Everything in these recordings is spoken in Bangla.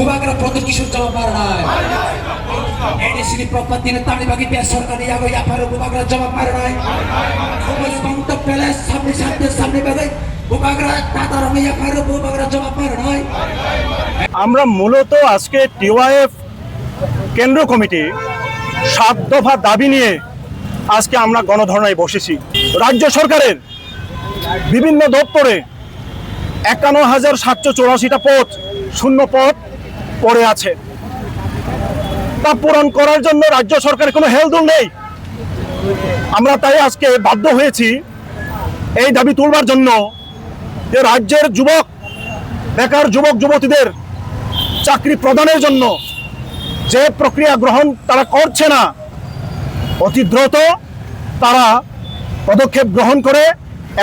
Bubagra produk isu Jawa Barat. Ini sini properti tani bagi pihak सरकार या गया पर Bubagra Jawa Barat. Kemudian untuk peles sampai bagai Bubagra tata ramai पर Bubagra Jawa Barat. আমরা মূলত আজকে টিওয়াইএফ কেন্দ্র কমিটি 7 দফা দাবি নিয়ে আজকে আমরা গণধর্নায় বসেছি। রাজ্য সরকারের বিভিন্ন দপ্তরে 51,784টা পদ শূন্য পদ পড়ে আছে। তা পূরণ করার জন্য রাজ্য সরকারের কোনো হেলদোল নেই। আমরা তাই আজকে বাধ্য হয়েছি এই দাবি তুলবার জন্য যে রাজ্যের বেকার যুবক যুবতীদের চাকরি প্রদানের জন্য যে প্রক্রিয়া গ্রহণ তারা করছে না, অতি দ্রুত তারা পদক্ষেপ গ্রহণ করে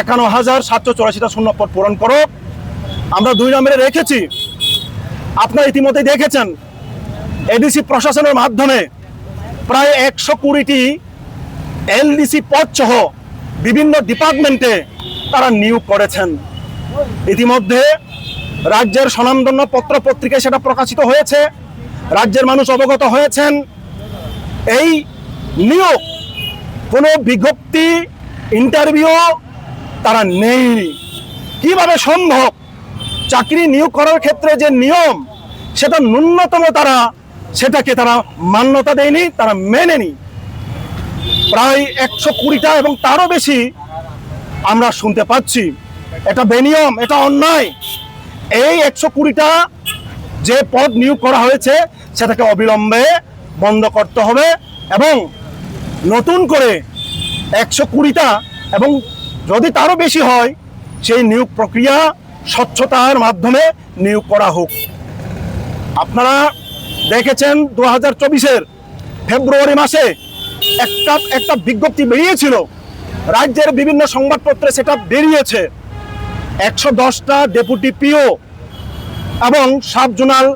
51,784টা শূন্য পদ পূরণ করো। আমরা 2 নম্বরে রেখেছি, আপনারা ইতিমধ্যে দেখেছেন এডিসি প্রশাসনের মাধ্যমে প্রায় 120টি এলডিসি পদ সহ বিভিন্ন ডিপার্টমেন্টে তারা নিয়োগ করেছেন। ইতিমধ্যে রাজ্যের স্বনামধন্য পত্র পত্রিকায় সেটা প্রকাশিত হয়েছে, রাজ্যের মানুষ অবগত হয়েছেন। এই নিয়োগ কোনো বিজ্ঞপ্তি ইন্টারভিউ তারা নেয়নি। কিভাবে সম্ভব? চাকরি নিয়োগ করার ক্ষেত্রে যে নিয়ম সেটা ন্যূনতম সেটাকে তারা মান্যতা দেয়নি, তারা মেনেনি। প্রায় 120টা এবং তারও বেশি আমরা শুনতে পাচ্ছি। এটা বেনিয়ম, এটা অন্যায়। এই 120টা যে পদ নিয়োগ করা হয়েছে সেটাকে অবিলম্বে বন্ধ করতে হবে এবং নতুন করে 120টা এবং যদি তারও বেশি হয় সেই নিয়োগ প্রক্রিয়া স্বচ্ছতার মাধ্যমে নিয়োগ করা হোক। আপনারা দেখেছেন 2024-এর ফেব্রুয়ারি মাসে একটা বিজ্ঞপ্তি বেরিয়েছিল, রাজ্যের বিভিন্ন সংবাদপত্রে সেটা বেরিয়েছে। 110টা ডেপুটি পিও এবং সাব জোনাল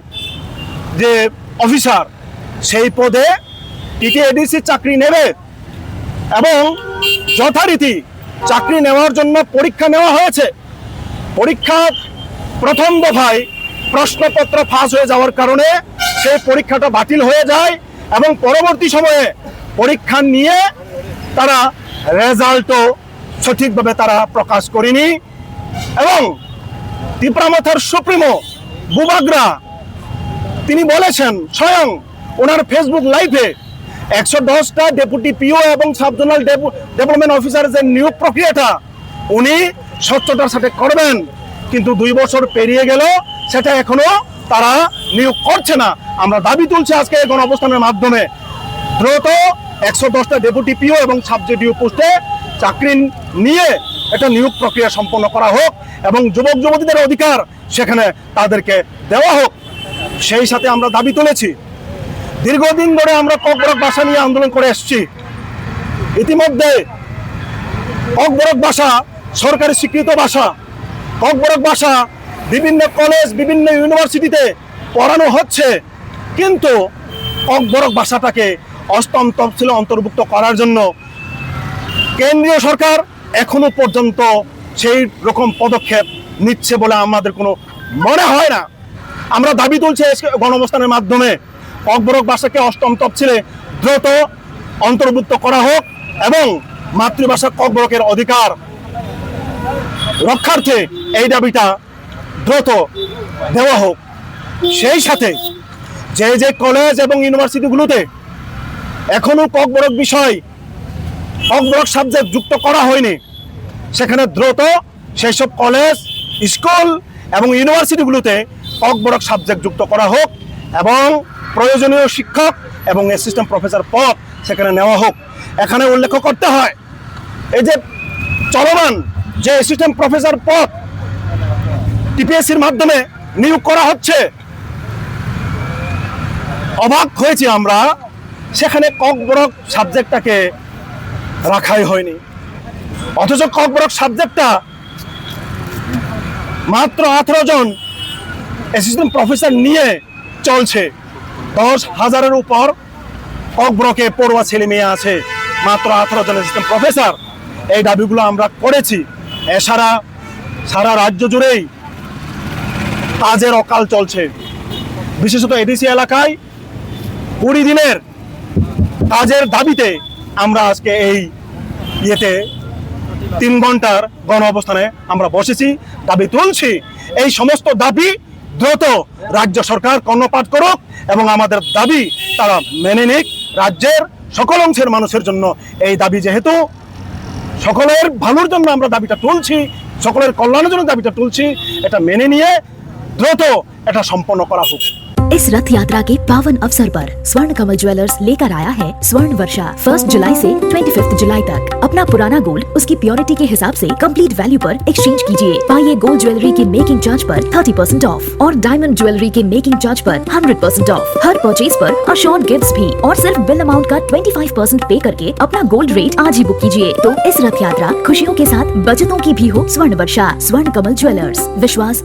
যে অফিসার সেই পদে টিটিএডিসি চাকরি নেবে এবং যথারীতি চাকরি নেওয়ার জন্য পরীক্ষা নেওয়া হয়েছে। পরীক্ষার প্রথম দফায় প্রশ্নপত্র ফাঁস হয়ে যাওয়ার কারণে সেই পরীক্ষাটা বাতিল হয়ে যায় এবং পরবর্তী সময়ে পরীক্ষা নিয়ে তারা রেজাল্টও সঠিকভাবে তারা প্রকাশ করেনি। এবং তিপ্রামথার সুপ্রিমো বুবাগ্রা তিনি বলেছেন স্বয়ং ওনার ফেসবুক লাইভে 110টা ডেপুটি পিও এবং সাব জোনাল ডেভেলপমেন্ট অফিসার যে নিয়োগ প্রক্রিয়াটা উনি স্বচ্ছতার সাথে করবেন, কিন্তু 2 বছর পেরিয়ে গেল সেটা এখনো তারা নিয়োগ করছে না। আমরা দাবি তুলছি আজকে গণ অবস্থানের মাধ্যমে দ্রুত 110টা ডেপুটি পিও এবং সাব জেডিও পোস্টে চাকরি নিয়ে এটা নিয়োগ প্রক্রিয়া সম্পন্ন করা হোক এবং যুবক যুবতীদের অধিকার সেখানে তাদেরকে দেওয়া হোক। সেই সাথে আমরা দাবি তুলেছি, দীর্ঘদিন ধরে আমরা ককবরক ভাষা নিয়ে আন্দোলন করে এসেছি। ইতিমধ্যে ককবরক ভাষা সরকারি স্বীকৃত ভাষা, ককবরক ভাষা বিভিন্ন কলেজ বিভিন্ন ইউনিভার্সিটিতে পড়ানো হচ্ছে, কিন্তু ককবরক ভাষাটাকে 8ম তফসিলে অন্তর্ভুক্ত করার জন্য কেন্দ্রীয় সরকার এখনো পর্যন্ত সেই রকম পদক্ষেপ নিচ্ছে বলে আমাদের কোনো মনে হয় না। আমরা দাবি তুলছি গণঅবস্থানের মাধ্যমে ককবরক ভাষাকে 8ম তফসিলে দ্রুত অন্তর্ভুক্ত করা হোক এবং মাতৃভাষা ককবরকের অধিকার রক্ষার্থে এই দাবিটা দ্রুত দেওয়া হোক। সেই সাথে যে কলেজ এবং ইউনিভার্সিটিগুলোতে এখনো ককবরক সাবজেক্ট যুক্ত করা হয়নি সেখানে দ্রুত সেই সব কলেজ স্কুল এবং ইউনিভার্সিটিগুলোতে ককবরক সাবজেক্ট যুক্ত করা হোক এবং প্রয়োজনীয় শিক্ষক এবং অ্যাসিস্ট্যান্ট প্রফেসর পদ সেখানে নেওয়া হোক। এখানে উল্লেখ করতে হয় এই যে চলমান যে অ্যাসিস্ট্যান্ট প্রফেসর পদ টিপিএসসির মাধ্যমে নিয়োগ করা হচ্ছে, অবাক হয়েছি আমরা, সেখানে ককবরক সাবজেক্টটাকে রাখাই হয়নি। অথচ ককবরক সাবজেক্টটা মাত্র 18 জন অ্যাসিস্ট্যান্ট প্রফেসর নিয়ে চলছে। 10,000-এর উপর ককবরকে পড়ুয়া ছেলে মেয়ে আছে, মাত্র 18 জন অ্যাসিস্ট্যান্ট প্রফেসর। এই দাবিগুলো আমরা করেছি। এছাড়া সারা রাজ্য জুড়েই কাজের অকাল চলছে। বিশেষত এডিসি এলাকায় 20 দিনের কাজের দাবিতে আমরা আজকে এই ইয়েতে 3 ঘন্টার গণ অবস্থানে আমরা বসেছি, দাবি তুলছি। এই সমস্ত দাবি দ্রুত রাজ্য সরকার কর্ণপাত করুক এবং আমাদের দাবি তারা মেনে নিক। রাজ্যের সকল অংশের মানুষের জন্য এই দাবি, যেহেতু সকলের ভালোর জন্য আমরা দাবিটা তুলছি, সকলের কল্যাণের জন্য দাবিটা তুলছি, এটা মেনে নিয়ে দ্রুত এটা সম্পন্ন করা হোক। इस रथ यात्रा के पावन अवसर पर स्वर्ण कमल ज्वेलर्स लेकर आया है स्वर्ण वर्षा 1 जुलाई से 25 जुलाई तक। अपना पुराना गोल्ड उसकी प्योरिटी के हिसाब से कंप्लीट वैल्यू पर एक्सचेंज कीजिए। पाइए गोल्ड ज्वेलरी के मेकिंग चार्ज पर 30% ऑफ और डायमंड ज्वेलरी के मेकिंग चार्ज पर 100% ऑफ। हर परचेज पर अश्योर्ड गिफ्ट्स भी और सिर्फ बिल अमाउंट का 25% पे करके अपना गोल्ड रेट आज ही बुक कीजिए। तो इस रथ यात्रा खुशियों के साथ बचतों की भी हो। स्वर्ण वर्षा, स्वर्ण कमल ज्वेलर्स, विश्वास